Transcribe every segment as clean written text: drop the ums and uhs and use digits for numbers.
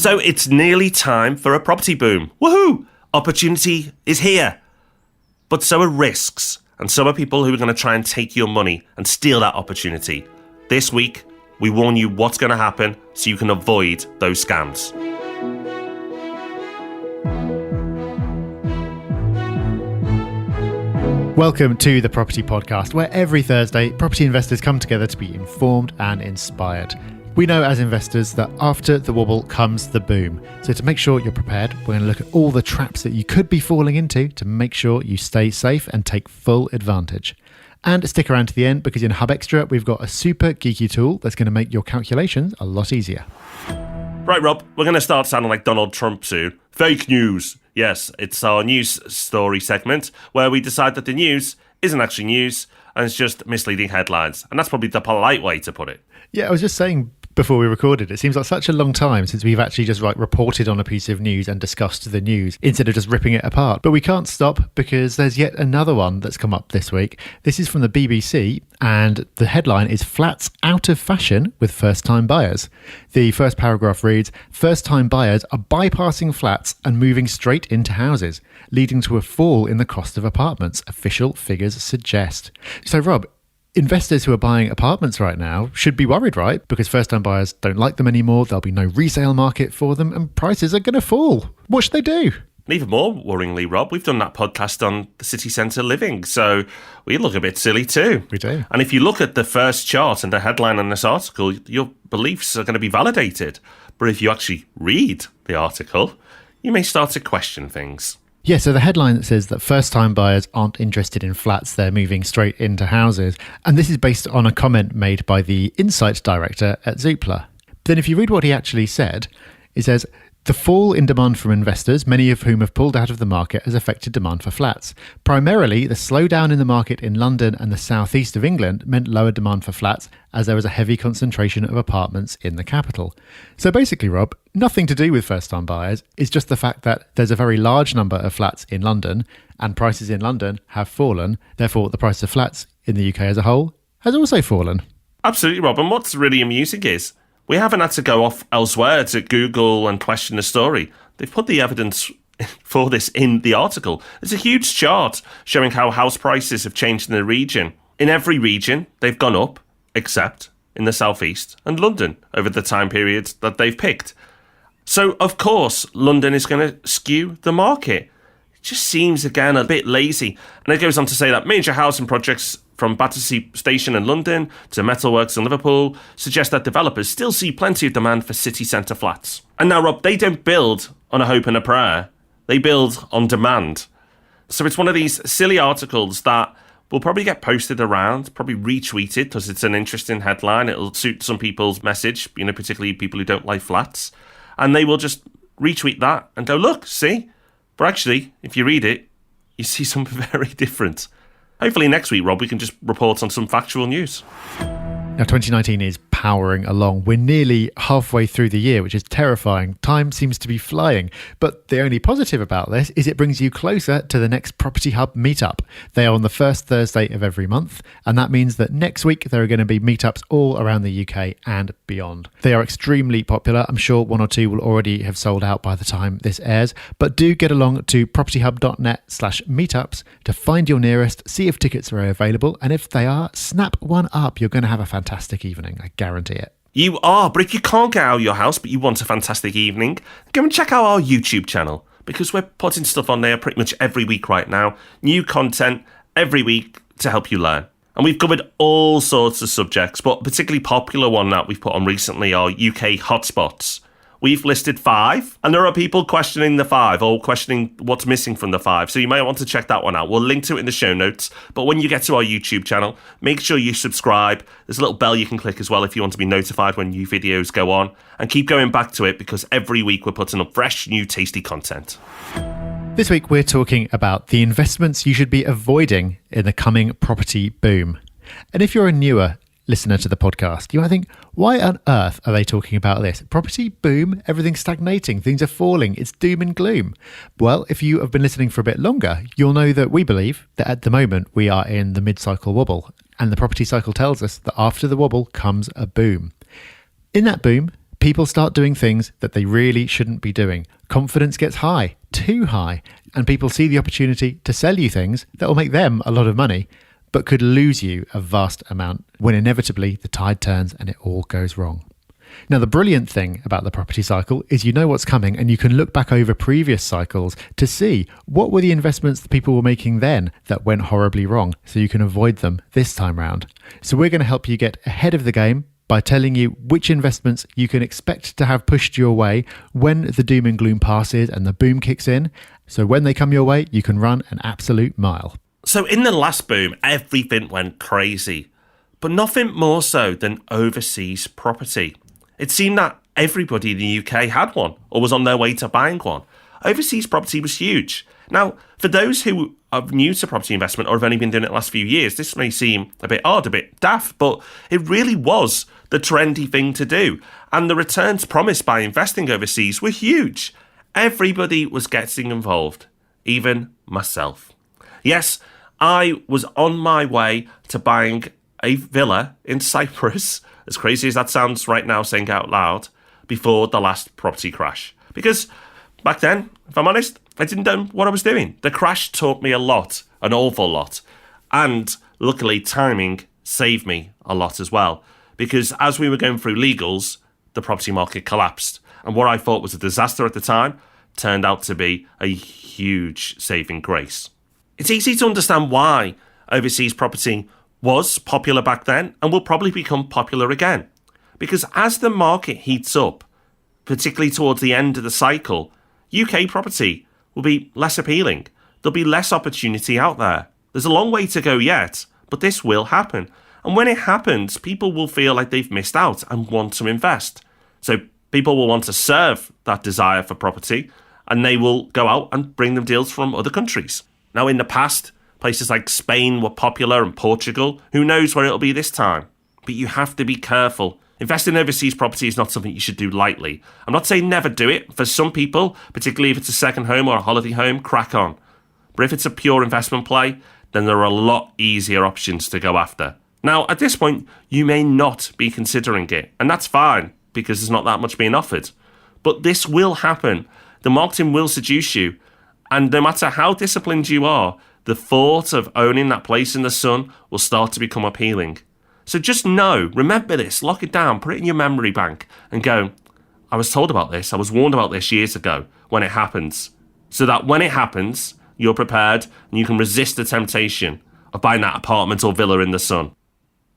So it's nearly time for a property boom. Woohoo! Opportunity is here. But so are risks, and so are people who are going to try and take your money and steal that opportunity. This week, we warn you what's going to happen so you can avoid those scams. Welcome to the Property Podcast, where every Thursday, property investors come together to be informed and inspired. We know as investors that after the wobble comes the boom. So to make sure you're prepared, we're going to look at all the traps that you could be falling into to make sure you stay safe and take full advantage. And stick around to the end because in Hub Extra, we've got a super geeky tool that's going to make your calculations a lot easier. Right, Rob, we're going to start sounding like Donald Trump soon. Fake news. Yes, it's our news story segment where we decide that the news isn't actually news and it's just misleading headlines. And that's probably the polite way to put it. Yeah, I was just saying before we recorded, it seems like such a long time since we've actually just reported on a piece of news and discussed the news instead of just ripping it apart. But we can't stop because there's yet another one that's come up this week. This is from the BBC and the headline is Flats Out of Fashion with First-Time Buyers. The first paragraph reads, first-time buyers are bypassing flats and moving straight into houses, leading to a fall in the cost of apartments, official figures suggest. So Rob, investors who are buying apartments right now should be worried, right? Because first-time buyers don't like them anymore. There'll be no resale market for them and prices are going to fall. What should they do? And even more worryingly, Rob, we've done that podcast on the city centre living, so we look a bit silly too. We do. And if you look at the first chart and the headline on this article, your beliefs are going to be validated. But if you actually read the article, you may start to question things. Yeah, so the headline says that first-time buyers aren't interested in flats, they're moving straight into houses. And this is based on a comment made by the Insight Director at Zoopla. Then if you read what he actually said, it says, the fall in demand from investors, many of whom have pulled out of the market, has affected demand for flats. Primarily, the slowdown in the market in London and the southeast of England meant lower demand for flats as there was a heavy concentration of apartments in the capital. So basically, Rob, nothing to do with first-time buyers. It's just the fact that there's a very large number of flats in London and prices in London have fallen. Therefore, the price of flats in the UK as a whole has also fallen. Absolutely, Rob. And what's really amusing is we haven't had to go off elsewhere to Google and question the story. They've put the evidence for this in the article. There's a huge chart showing how house prices have changed in the region. In every region, they've gone up, except in the southeast and London over the time period that they've picked. So, of course, London is going to skew the market. It just seems, again, a bit lazy. And it goes on to say that major housing projects from Battersea Station in London to Metalworks in Liverpool suggest that developers still see plenty of demand for city centre flats. And now, Rob, they don't build on a hope and a prayer. They build on demand. So it's one of these silly articles that will probably get posted around, probably retweeted because it's an interesting headline. It'll suit some people's message, particularly people who don't like flats. And they will just retweet that and go, look, see? But actually, if you read it, you see something very different. Hopefully next week, Rob, we can just report on some factual news. Now, 2019 is powering along. We're nearly halfway through the year, which is terrifying. Time seems to be flying. But the only positive about this is it brings you closer to the next Property Hub meetup. They are on the first Thursday of every month. And that means that next week, there are going to be meetups all around the UK and beyond. They are extremely popular. I'm sure one or two will already have sold out by the time this airs. But do get along to propertyhub.net/meetups to find your nearest, see if tickets are available. And if they are, snap one up. You're going to have a fantastic evening. I guarantee it. You are, but if you can't get out of your house but you want a fantastic evening, go and check out our YouTube channel because we're putting stuff on there pretty much every week right now. New content every week to help you learn. And we've covered all sorts of subjects, but a particularly popular one that we've put on recently are UK hotspots. We've listed 5, and there are people questioning the 5 or questioning what's missing from the 5. So you might want to check that one out. We'll link to it in the show notes. But when you get to our YouTube channel, make sure you subscribe. There's a little bell you can click as well if you want to be notified when new videos go on. And keep going back to it because every week we're putting up fresh, new, tasty content. This week we're talking about the investments you should be avoiding in the coming property boom. And if you're a newer listener to the podcast, you might think, why on earth are they talking about this? Property boom, everything's stagnating, things are falling, it's doom and gloom. Well, if you have been listening for a bit longer, you'll know that we believe that at the moment we are in the mid-cycle wobble, and the property cycle tells us that after the wobble comes a boom. In that boom, People start doing things that they really shouldn't be doing. Confidence gets high, too high, and people see the opportunity to sell you things that will make them a lot of money, but could lose you a vast amount when inevitably the tide turns and it all goes wrong. Now, the brilliant thing about the property cycle is you know what's coming and you can look back over previous cycles to see what were the investments that people were making then that went horribly wrong, so you can avoid them this time round. So we're going to help you get ahead of the game by telling you which investments you can expect to have pushed your way when the doom and gloom passes and the boom kicks in. So when they come your way, you can run an absolute mile. So in the last boom, everything went crazy, but nothing more so than overseas property. It seemed that everybody in the UK had one or was on their way to buying one. Overseas property was huge. Now, for those who are new to property investment or have only been doing it the last few years, this may seem a bit odd, a bit daft, but it really was the trendy thing to do. And the returns promised by investing overseas were huge. Everybody was getting involved, even myself. Yes, I was on my way to buying a villa in Cyprus, as crazy as that sounds right now saying out loud, before the last property crash. Because back then, if I'm honest, I didn't know what I was doing. The crash taught me a lot, an awful lot. And luckily, timing saved me a lot as well. Because as we were going through legals, the property market collapsed. And what I thought was a disaster at the time turned out to be a huge saving grace. It's easy to understand why overseas property was popular back then and will probably become popular again. Because as the market heats up, particularly towards the end of the cycle, UK property will be less appealing. There'll be less opportunity out there. There's a long way to go yet, but this will happen. And when it happens, people will feel like they've missed out and want to invest. So people will want to serve that desire for property, and they will go out and bring them deals from other countries. Now, in the past, places like Spain were popular and Portugal. Who knows where it'll be this time? But you have to be careful. Investing in overseas property is not something you should do lightly. I'm not saying never do it. For some people, particularly if it's a second home or a holiday home, crack on. But if it's a pure investment play, then there are a lot easier options to go after. Now, at this point, you may not be considering it, and that's fine because there's not that much being offered. But this will happen. The marketing will seduce you, and no matter how disciplined you are, the thought of owning that place in the sun will start to become appealing. So just know, remember this, lock it down, put it in your memory bank and go, I was told about this, I was warned about this years ago when it happens. So that when it happens, you're prepared and you can resist the temptation of buying that apartment or villa in the sun.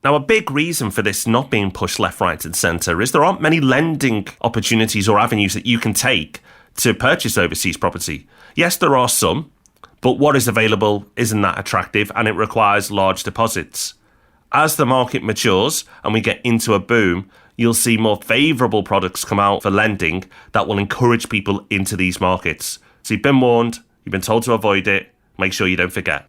Now, a big reason for this not being pushed left, right and centre is there aren't many lending opportunities or avenues that you can take to purchase overseas property. Yes, there are some, but what is available isn't that attractive and it requires large deposits. As the market matures and we get into a boom, you'll see more favourable products come out for lending that will encourage people into these markets. So you've been warned, you've been told to avoid it, make sure you don't forget.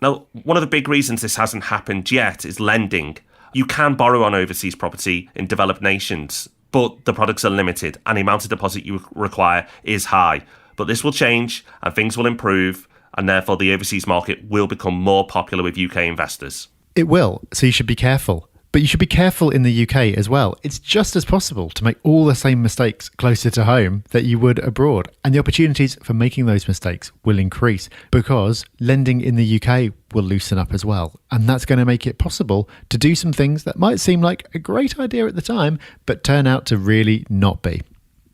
Now, one of the big reasons this hasn't happened yet is lending. You can borrow on overseas property in developed nations, but the products are limited and the amount of deposit you require is high. But this will change and things will improve, and therefore the overseas market will become more popular with UK investors. It will, so you should be careful. But you should be careful in the UK as well. It's just as possible to make all the same mistakes closer to home that you would abroad. And the opportunities for making those mistakes will increase because lending in the UK will loosen up as well. And that's going to make it possible to do some things that might seem like a great idea at the time, but turn out to really not be.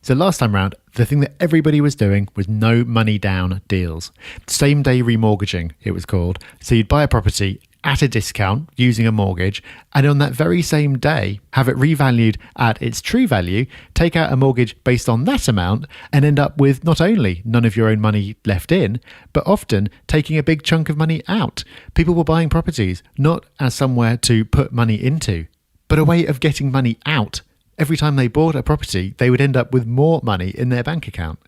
So last time round, the thing that everybody was doing was no money down deals. Same day remortgaging, it was called. So you'd buy a property at a discount using a mortgage, and on that very same day, have it revalued at its true value, take out a mortgage based on that amount, and end up with not only none of your own money left in, but often taking a big chunk of money out. People were buying properties not as somewhere to put money into, but a way of getting money out. Every time they bought a property, they would end up with more money in their bank account.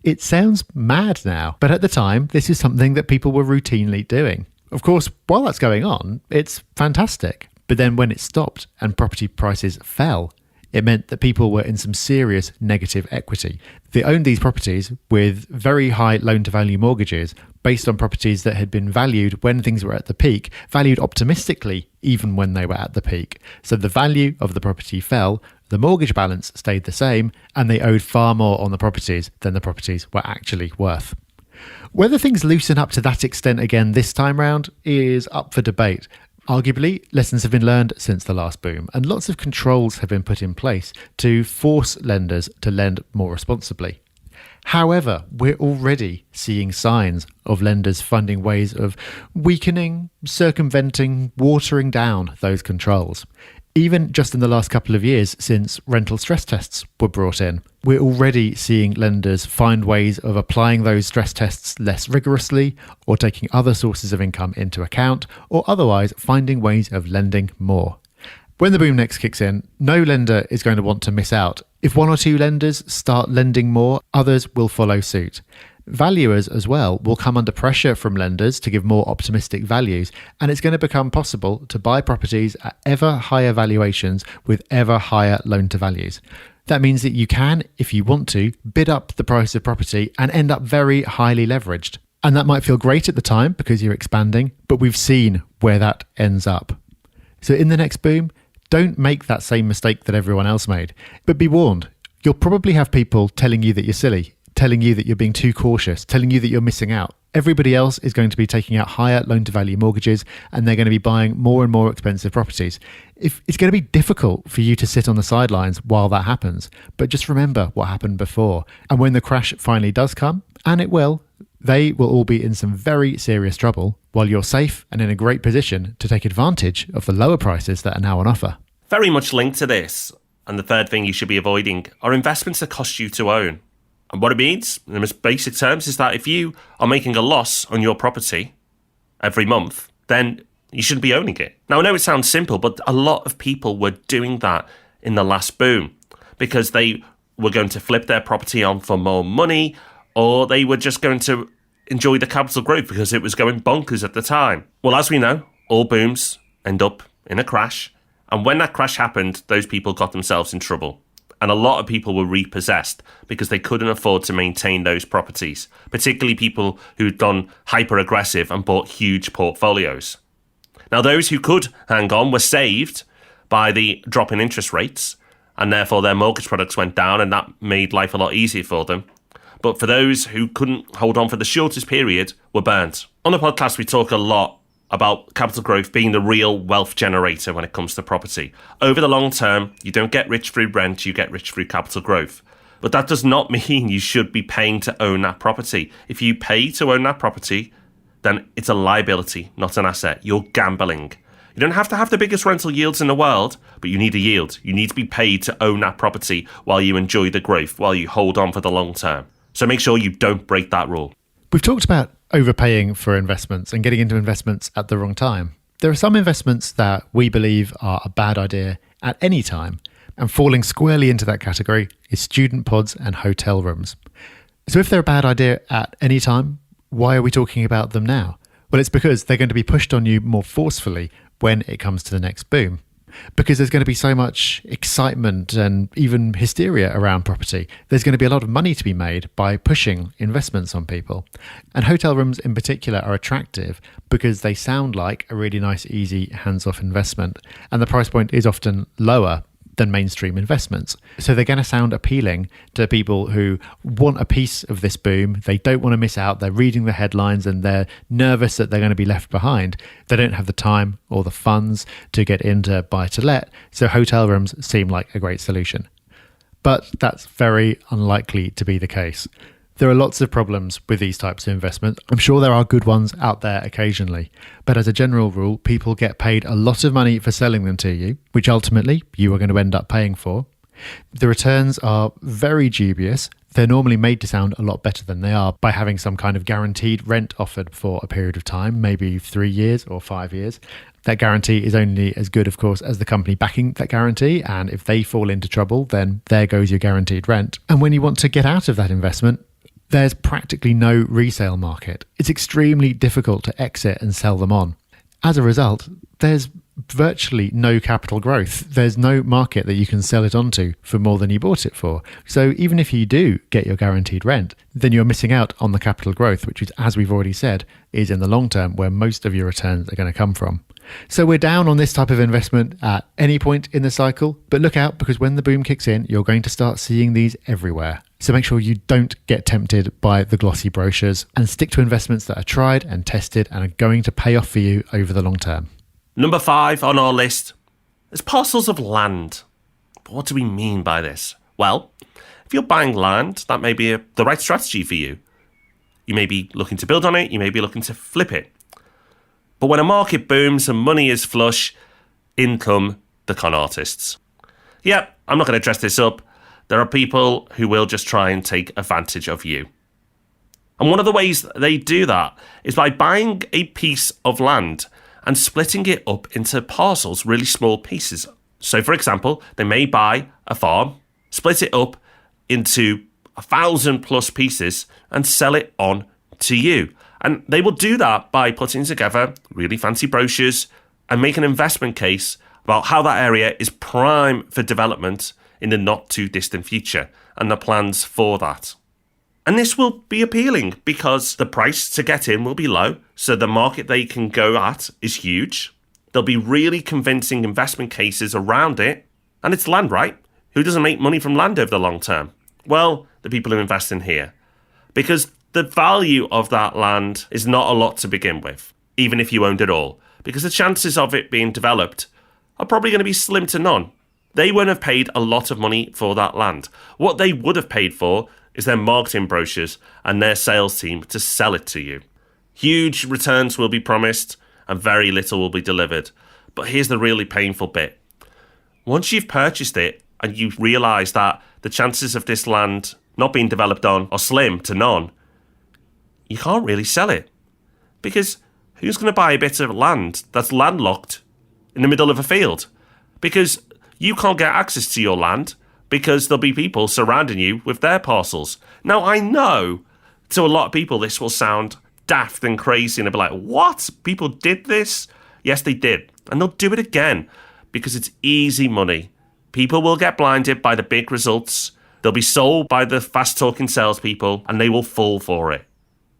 It sounds mad now, but at the time, this is something that people were routinely doing. Of course, while that's going on, it's fantastic. But then when it stopped and property prices fell, it meant that people were in some serious negative equity. They owned these properties with very high loan-to-value mortgages based on properties that had been valued when things were at the peak, valued optimistically even when they were at the peak. So the value of the property fell, the mortgage balance stayed the same and they owed far more on the properties than the properties were actually worth. Whether things loosen up to that extent again this time round is up for debate. Arguably, lessons have been learned since the last boom, and lots of controls have been put in place to force lenders to lend more responsibly. However, we're already seeing signs of lenders finding ways of weakening, circumventing, watering down those controls. Even just in the last couple of years since rental stress tests were brought in, we're already seeing lenders find ways of applying those stress tests less rigorously, or taking other sources of income into account, or otherwise finding ways of lending more. When the boom next kicks in, no lender is going to want to miss out. If one or two lenders start lending more, others will follow suit. Valuers as well will come under pressure from lenders to give more optimistic values, and it's going to become possible to buy properties at ever higher valuations with ever higher loan to values. That means that you can, if you want to, bid up the price of property and end up very highly leveraged. And that might feel great at the time because you're expanding, but we've seen where that ends up. So in the next boom, don't make that same mistake that everyone else made. But be warned, you'll probably have people telling you that you're silly, telling you that you're being too cautious, telling you that you're missing out. Everybody else is going to be taking out higher loan-to-value mortgages, and they're going to be buying more and more expensive properties. It's going to be difficult for you to sit on the sidelines while that happens, but just remember what happened before. And when the crash finally does come, and it will, they will all be in some very serious trouble, while you're safe and in a great position to take advantage of the lower prices that are now on offer. Very much linked to this, and the third thing you should be avoiding, are investments that cost you to own. And what it means, in the most basic terms, is that if you are making a loss on your property every month, then you shouldn't be owning it. Now, I know it sounds simple, but a lot of people were doing that in the last boom because they were going to flip their property on for more money, or they were just going to enjoy the capital growth because it was going bonkers at the time. Well, as we know, all booms end up in a crash. And when that crash happened, those people got themselves in trouble. And a lot of people were repossessed because they couldn't afford to maintain those properties, particularly people who'd gone hyper-aggressive and bought huge portfolios. Now, those who could hang on were saved by the drop in interest rates, and therefore their mortgage products went down, and that made life a lot easier for them. But for those who couldn't hold on for the shortest period, were burnt. On the podcast, we talk a lot about capital growth being the real wealth generator when it comes to property. Over the long term, you don't get rich through rent, you get rich through capital growth. But that does not mean you should be paying to own that property. If you pay to own that property, then it's a liability, not an asset. You're gambling. You don't have to have the biggest rental yields in the world, but you need a yield. You need to be paid to own that property while you enjoy the growth, while you hold on for the long term. So make sure you don't break that rule. We've talked about overpaying for investments and getting into investments at the wrong time. There are some investments that we believe are a bad idea at any time, and falling squarely into that category is student pods and hotel rooms. So if they're a bad idea at any time, why are we talking about them now? Well, it's because they're going to be pushed on you more forcefully when it comes to the next boom. Because there's going to be so much excitement and even hysteria around property. There's going to be a lot of money to be made by pushing investments on people. And hotel rooms in particular are attractive because they sound like a really nice, easy, hands-off investment. And the price point is often lower than mainstream investments. So they're going to sound appealing to people who want a piece of this boom. They don't want to miss out. They're reading the headlines and they're nervous that they're going to be left behind. They don't have the time or the funds to get into buy to let. So hotel rooms seem like a great solution. But that's very unlikely to be the case. There are lots of problems with these types of investments. I'm sure there are good ones out there occasionally, but as a general rule, people get paid a lot of money for selling them to you, which ultimately you are going to end up paying for. The returns are very dubious. They're normally made to sound a lot better than they are by having some kind of guaranteed rent offered for a period of time, maybe 3 years or 5 years. That guarantee is only as good, of course, as the company backing that guarantee. And if they fall into trouble, then there goes your guaranteed rent. And when you want to get out of that investment, there's practically no resale market. It's extremely difficult to exit and sell them on. As a result, there's virtually no capital growth. There's no market that you can sell it onto for more than you bought it for. So even if you do get your guaranteed rent, then you're missing out on the capital growth, which is, as we've already said, is in the long term where most of your returns are going to come from. So we're down on this type of investment at any point in the cycle, but look out because when the boom kicks in, you're going to start seeing these everywhere. So make sure you don't get tempted by the glossy brochures and stick to investments that are tried and tested and are going to pay off for you over the long term. Number 5 on our list is parcels of land. But what do we mean by this? Well, if you're buying land, that may be the right strategy for you. You may be looking to build on it, you may be looking to flip it. But when a market booms and money is flush, in come the con artists. Yep, I'm not going to dress this up. There are people who will just try and take advantage of you. And one of the ways they do that is by buying a piece of land and splitting it up into parcels, really small pieces. So, for example, they may buy a farm, split it up into 1,000+ pieces and sell it on to you. And they will do that by putting together really fancy brochures and make an investment case about how that area is prime for development in the not too distant future and the plans for that. And this will be appealing because the price to get in will be low, so the market they can go at is huge. There'll be really convincing investment cases around it, and it's land, right? Who doesn't make money from land over the long term? Well, the people who invest in here. Because the value of that land is not a lot to begin with, even if you owned it all, because the chances of it being developed are probably going to be slim to none. They won't have paid a lot of money for that land. What they would have paid for is their marketing brochures and their sales team to sell it to you. Huge returns will be promised and very little will be delivered. But here's the really painful bit. Once you've purchased it and you realise that the chances of this land not being developed on are slim to none, you can't really sell it. Because who's going to buy a bit of land that's landlocked in the middle of a field? Because you can't get access to your land because there'll be people surrounding you with their parcels. Now, I know to a lot of people this will sound daft and crazy and they'll be like, what? People did this? Yes, they did. And they'll do it again because it's easy money. People will get blinded by the big results. They'll be sold by the fast-talking salespeople and they will fall for it.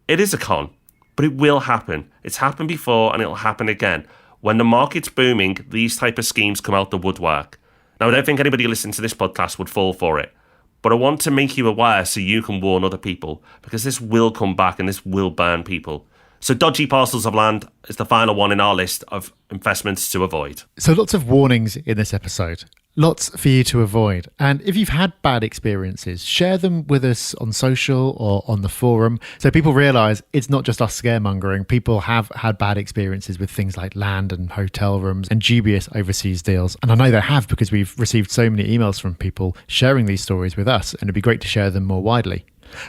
It is a con, but it will happen. It's happened before and it'll happen again. When the market's booming, these type of schemes come out the woodwork. Now, I don't think anybody listening to this podcast would fall for it, but I want to make you aware so you can warn other people, because this will come back and this will burn people. So dodgy parcels of land is the final one in our list of investments to avoid. So lots of warnings in this episode. Lots for you to avoid. And if you've had bad experiences, share them with us on social or on the forum so people realise it's not just us scaremongering. People have had bad experiences with things like land and hotel rooms and dubious overseas deals. And I know they have because we've received so many emails from people sharing these stories with us, and it'd be great to share them more widely.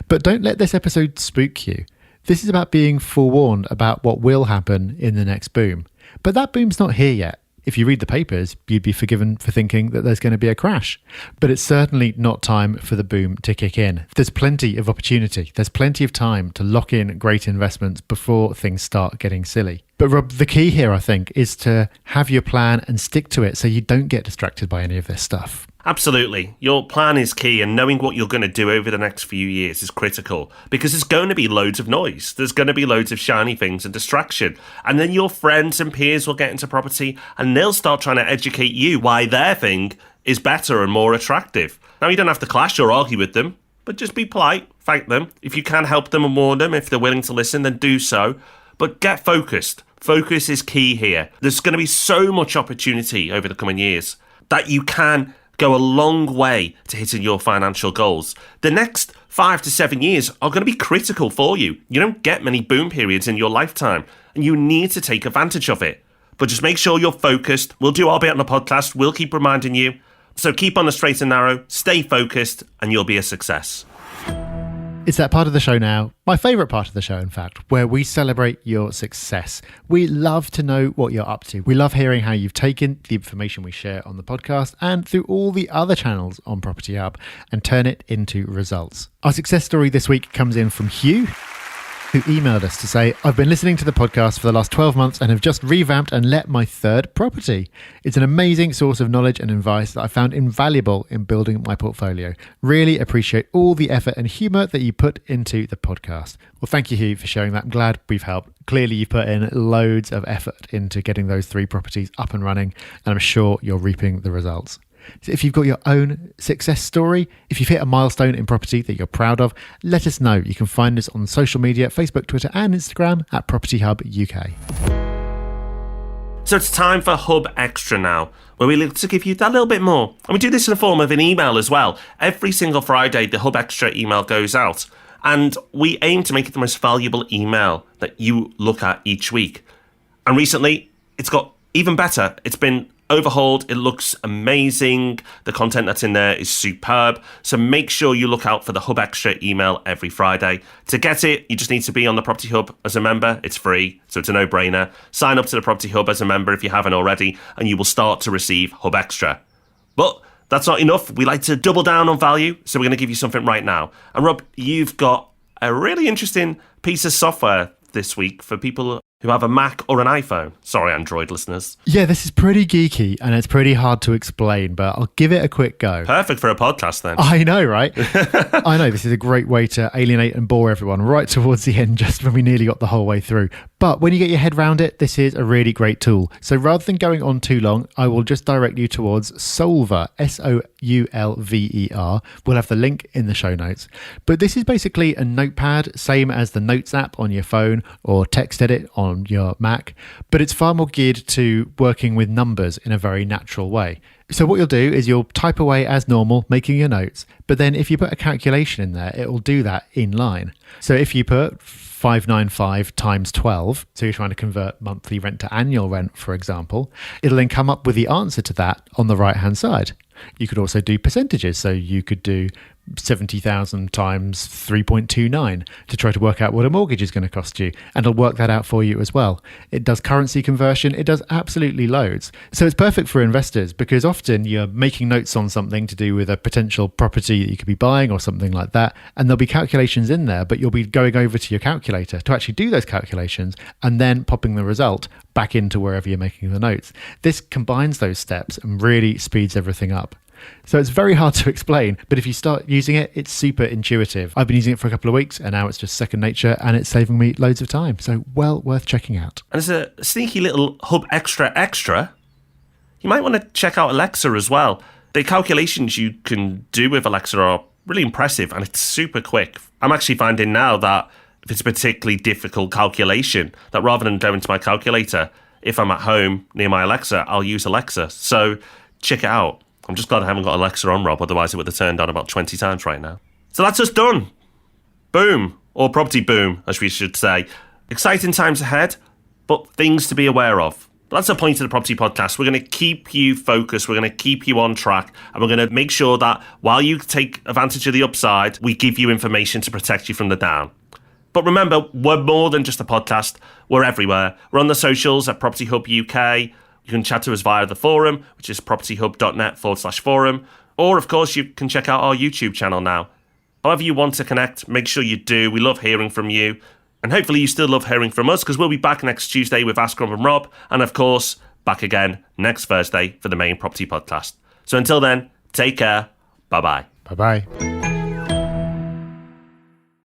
But don't let this episode spook you. This is about being forewarned about what will happen in the next boom. But that boom's not here yet. If you read the papers, you'd be forgiven for thinking that there's going to be a crash. But it's certainly not time for the boom to kick in. There's plenty of opportunity. There's plenty of time to lock in great investments before things start getting silly. But Rob, the key here, I think, is to have your plan and stick to it so you don't get distracted by any of this stuff. Absolutely. Your plan is key, and knowing what you're going to do over the next few years is critical, because there's going to be loads of noise. There's going to be loads of shiny things and distraction. And then your friends and peers will get into property and they'll start trying to educate you why their thing is better and more attractive. Now, you don't have to clash or argue with them, but just be polite, thank them. If you can help them and warn them, if they're willing to listen, then do so. But get focused. Focus is key here. There's going to be so much opportunity over the coming years that you can go a long way to hitting your financial goals. The next 5 to 7 years are going to be critical for you. You don't get many boom periods in your lifetime, and you need to take advantage of it. But just make sure you're focused. We'll do our bit on the podcast. We'll keep reminding you. So keep on the straight and narrow, stay focused, and you'll be a success. It's that part of the show now, my favourite part of the show, in fact, where we celebrate your success. We love to know what you're up to. We love hearing how you've taken the information we share on the podcast and through all the other channels on Property Hub and turn it into results. Our success story this week comes in from Hugh. who emailed us to say, I've been listening to the podcast for the last 12 months and have just revamped and let my third property. It's an amazing source of knowledge and advice that I found invaluable in building my portfolio. Really appreciate all the effort and humour that you put into the podcast. Well, thank you, Hugh, for sharing that. I'm glad we've helped. Clearly, you've put in loads of effort into getting those 3 properties up and running, and I'm sure you're reaping the results. So if you've got your own success story, if you've hit a milestone in property that you're proud of, let us know. You can find us on social media, Facebook, Twitter and Instagram at Property Hub UK. So it's time for Hub Extra now, where we look to give you that little bit more. And we do this in the form of an email as well. Every single Friday, the Hub Extra email goes out. And we aim to make it the most valuable email that you look at each week. And recently, it's got even better. It's been overhauled. It looks amazing. The content that's in there is superb. So make sure you look out for the Hub Extra email every Friday. To get it, you just need to be on the Property Hub as a member. It's free, so it's a no-brainer. Sign up to the Property Hub as a member if you haven't already, and you will start to receive Hub Extra. But that's not enough. We like to double down on value, so we're going to give you something right now. And Rob, you've got a really interesting piece of software this week for people who have a Mac or an iPhone. Sorry, Android listeners. Yeah, this is pretty geeky and it's pretty hard to explain, but I'll give it a quick go. Perfect for a podcast then. I know, right? I know, this is a great way to alienate and bore everyone right towards the end, just when we nearly got the whole way through. But when you get your head around it, this is a really great tool. So rather than going on too long, I will just direct you towards Solver, Soulver. We'll have the link in the show notes. But this is basically a notepad, same as the Notes app on your phone or TextEdit on your Mac, but it's far more geared to working with numbers in a very natural way. So what you'll do is you'll type away as normal, making your notes, but then if you put a calculation in there, it will do that in line. So if you put 595 times 12, so you're trying to convert monthly rent to annual rent, for example, it'll then come up with the answer to that on the right-hand side. You could also do percentages, so you could do 70,000 times 3.29 to try to work out what a mortgage is going to cost you, and it'll work that out for you as well. It does currency conversion, it does absolutely loads. So it's perfect for investors because often you're making notes on something to do with a potential property that you could be buying or something like that, and there'll be calculations in there, but you'll be going over to your calculator to actually do those calculations and then popping the result back into wherever you're making the notes. This combines those steps and really speeds everything up. So it's very hard to explain, but if you start using it, it's super intuitive. I've been using it for a couple of weeks and now it's just second nature and it's saving me loads of time. So well worth checking out. And as a sneaky little Hub Extra, you might want to check out Alexa as well. The calculations you can do with Alexa are really impressive and it's super quick. I'm actually finding now that if it's a particularly difficult calculation, that rather than going to my calculator, if I'm at home near my Alexa, I'll use Alexa. So check it out. I'm just glad I haven't got Alexa on, Rob, otherwise it would have turned on about 20 times right now. So that's us done. Boom. Or property boom, as we should say. Exciting times ahead, but things to be aware of. That's the point of the Property Podcast. We're going to keep you focused, we're going to keep you on track, and we're going to make sure that while you take advantage of the upside, we give you information to protect you from the down. But remember, we're more than just a podcast. We're everywhere. We're on the socials at Property Hub UK. You can chat to us via the forum, which is propertyhub.net/forum. Or, of course, you can check out our YouTube channel now. However you want to connect, make sure you do. We love hearing from you. And hopefully you still love hearing from us, because we'll be back next Tuesday with Ask Rob and Rob. And, of course, back again next Thursday for the main Property Podcast. So until then, take care. Bye-bye. Bye-bye.